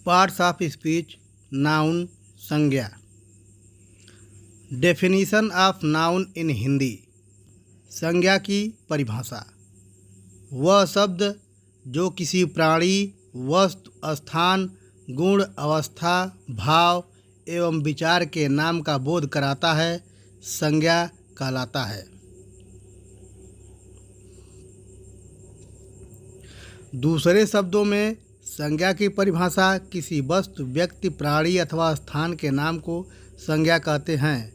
Parts of speech. Noun संज्ञा। Definition of noun in Hindi. संज्ञा की परिभाषा। वह शब्द जो किसी प्राणी, वस्तु, स्थान, गुण, अवस्था, भाव एवं विचार के नाम का बोध कराता है, संज्ञा कहलाता है। दूसरे शब्दों में संज्ञा की परिभाषा किसी वस्तु, व्यक्ति, प्राणी अथवा स्थान के नाम को संज्ञा कहते हैं।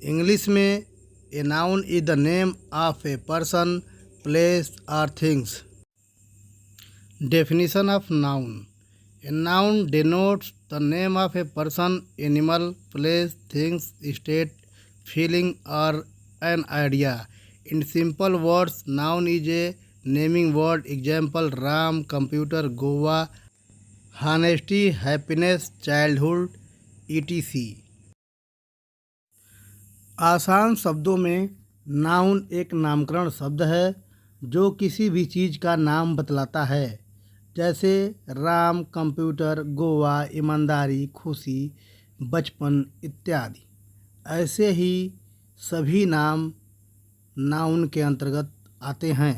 इंग्लिश में a noun is the name of a person, place और things. Definition of noun. A noun denotes the name of a person, animal, place, things, state, feeling or an idea. In simple words, noun is a naming word. Example: Ram, computer, Goa, honesty, happiness, childhood, etc. आसान शब्दों में noun एक नामकरण शब्द है जो किसी भी चीज़ का नाम बतलाता है, जैसे राम, कंप्यूटर, गोवा, ईमानदारी, खुशी, बचपन इत्यादि। ऐसे ही सभी नाम नाउन के अंतर्गत आते हैं।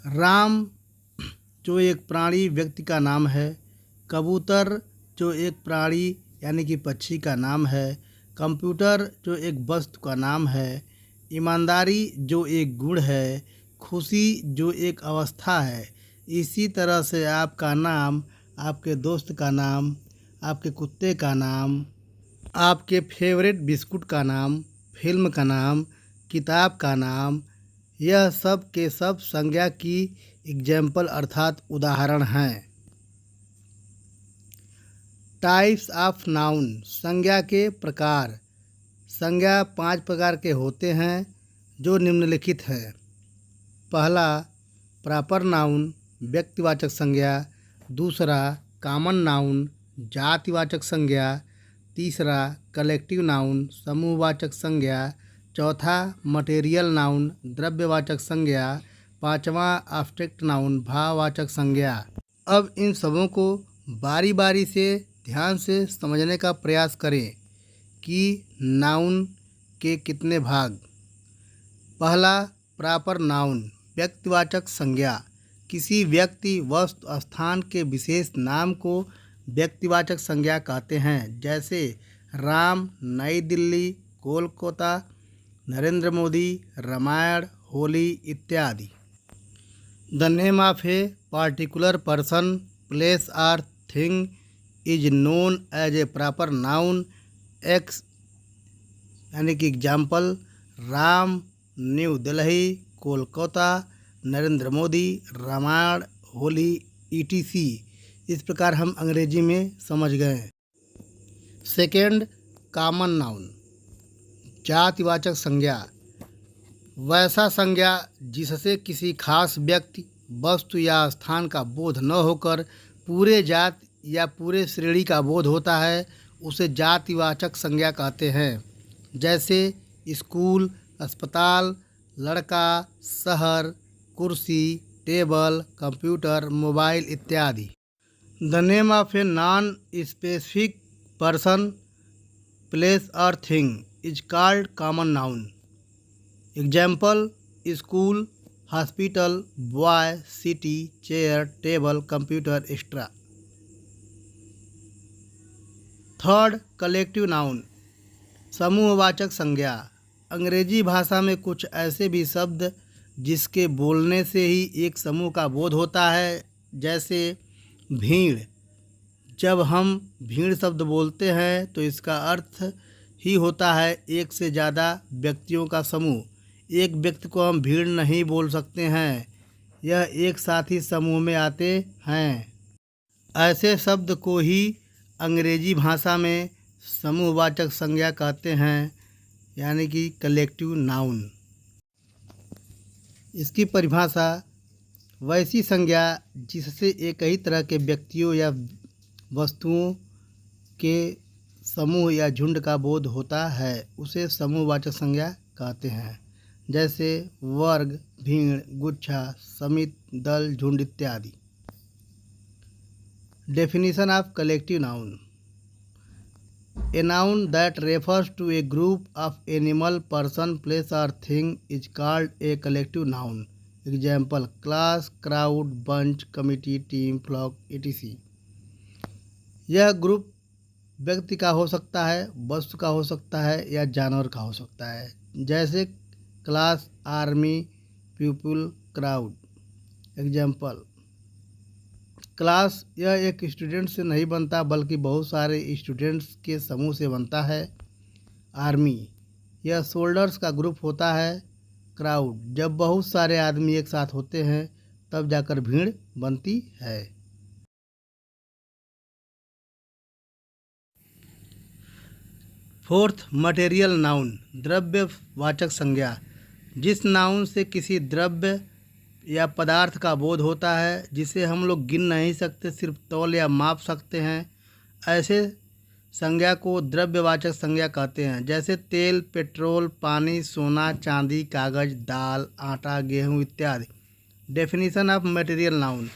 राम जो एक प्राणी, व्यक्ति का नाम है। कबूतर जो एक प्राणी यानी कि पक्षी का नाम है। कंप्यूटर जो एक वस्तु का नाम है। ईमानदारी जो एक गुण है। खुशी जो एक अवस्था है। इसी तरह से आपका नाम, आपके दोस्त का नाम, आपके कुत्ते का नाम, आपके फेवरेट बिस्कुट का नाम, फिल्म का नाम, किताब का नाम, यह सब के सब संज्ञा की एग्जाम्पल अर्थात उदाहरण हैं। Types of noun. संज्ञा के प्रकार। संज्ञा 5 प्रकार के होते हैं जो निम्नलिखित हैं। पहला प्रॉपर नाउन, व्यक्तिवाचक संज्ञा। दूसरा कॉमन नाउन, जातिवाचक संज्ञा। तीसरा कलेक्टिव नाउन, समूहवाचक संज्ञा। चौथा मटेरियल नाउन, द्रव्यवाचक संज्ञा। पांचवा एब्स्ट्रैक्ट नाउन, भाववाचक संज्ञा। अब इन सबों को बारी बारी से ध्यान से समझने का प्रयास करें कि नाउन के कितने भाग। पहला प्रॉपर नाउन, व्यक्तिवाचक संज्ञा। किसी व्यक्ति, वस्तु, स्थान के विशेष नाम को व्यक्तिवाचक संज्ञा कहते हैं, जैसे राम, नई दिल्ली, कोलकाता, नरेंद्र मोदी, रामायण, होली इत्यादि। The name of a particular person, place और thing is known as a proper noun. Ex यानी कि example: Ram, New Delhi, Kolkata, Narendra Modi, Ramayana, Holi etc। इस प्रकार हम अंग्रेजी में समझ गए। सेकेंड कॉमन नाउन, जातिवाचक संज्ञा। वैसा संज्ञा जिससे किसी खास व्यक्ति, वस्तु या स्थान का बोध न होकर पूरे जात या पूरे श्रेणी का बोध होता है, उसे जातिवाचक संज्ञा कहते हैं, जैसे स्कूल, अस्पताल, लड़का, शहर, कुर्सी, टेबल, कंप्यूटर, मोबाइल इत्यादि। The name of a non specific person, place और thing is called common noun. Example: school, hospital, boy, city, chair, table, computer extra. Third collective noun, समूहवाचक संज्ञा। अंग्रेजी भाषा में कुछ ऐसे भी शब्द जिसके बोलने से ही एक समूह का बोध होता है, जैसे भीड़। जब हम भीड़ शब्द बोलते हैं तो इसका अर्थ ही होता है एक से ज़्यादा व्यक्तियों का समूह। एक व्यक्ति को हम भीड़ नहीं बोल सकते हैं, यह एक साथ ही समूह में आते हैं। ऐसे शब्द को ही अंग्रेजी भाषा में समूहवाचक संज्ञा कहते हैं, यानी कि कलेक्टिव नाउन। इसकी परिभाषा: वैसी संज्ञा जिससे एक ही तरह के व्यक्तियों या वस्तुओं के समूह या झुंड का बोध होता है, उसे समूहवाचक संज्ञा कहते हैं, जैसे वर्ग, भीड़, गुच्छा, समिति, दल, झुंड इत्यादि। Definition of collective noun. A noun that refers to a group of animal, person, place or thing is called a collective noun. Example: class, crowd, bunch, committee, team, flock, etc. यह ग्रुप व्यक्ति का हो सकता है, वस्तु का हो सकता है या जानवर का हो सकता है। जैसे class, army, people, crowd. Example: class यह एक स्टूडेंट से नहीं बनता बल्कि बहुत सारे स्टूडेंट्स के समूह से बनता है। आर्मी यह सोल्जर्स का ग्रुप होता है। क्राउड जब बहुत सारे आदमी एक साथ होते हैं तब जाकर भीड़ बनती है। फोर्थ, मटेरियल नाउन, द्रव्यवाचक संज्ञा। जिस नाउन से किसी द्रव्य या पदार्थ का बोध होता है जिसे हम लोग गिन नहीं सकते, सिर्फ तौल या माप सकते हैं, ऐसे संज्ञा को द्रव्यवाचक संज्ञा कहते हैं। जैसे तेल, पेट्रोल, पानी, सोना, चांदी, कागज, दाल, आटा, गेहूँ इत्यादि। Definition of material noun.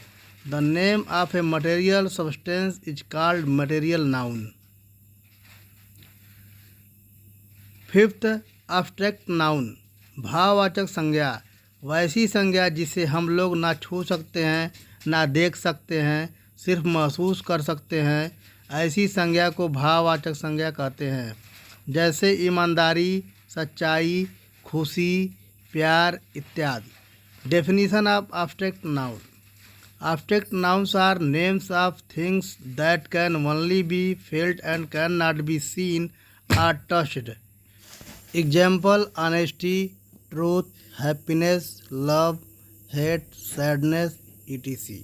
The name of a material substance is called material noun. Fifth, abstract noun, भाववाचक संज्ञा। वैसी संज्ञा जिसे हम लोग ना छू सकते हैं, ना देख सकते हैं, सिर्फ महसूस कर सकते हैं, ऐसी संज्ञा को भाववाचक संज्ञा कहते हैं। जैसे ईमानदारी, सच्चाई, खुशी, प्यार इत्यादि। Definition of abstract noun. Abstract nouns are names of things that can only be felt and can not be seen और touched. Example: honesty, truth, happiness, love, hate, sadness etc.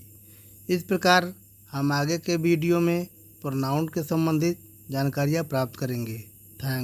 इस प्रकार हम आगे के वीडियो में प्रोनाउन के संबंधित जानकारियाँ प्राप्त करेंगे। थैंक्स।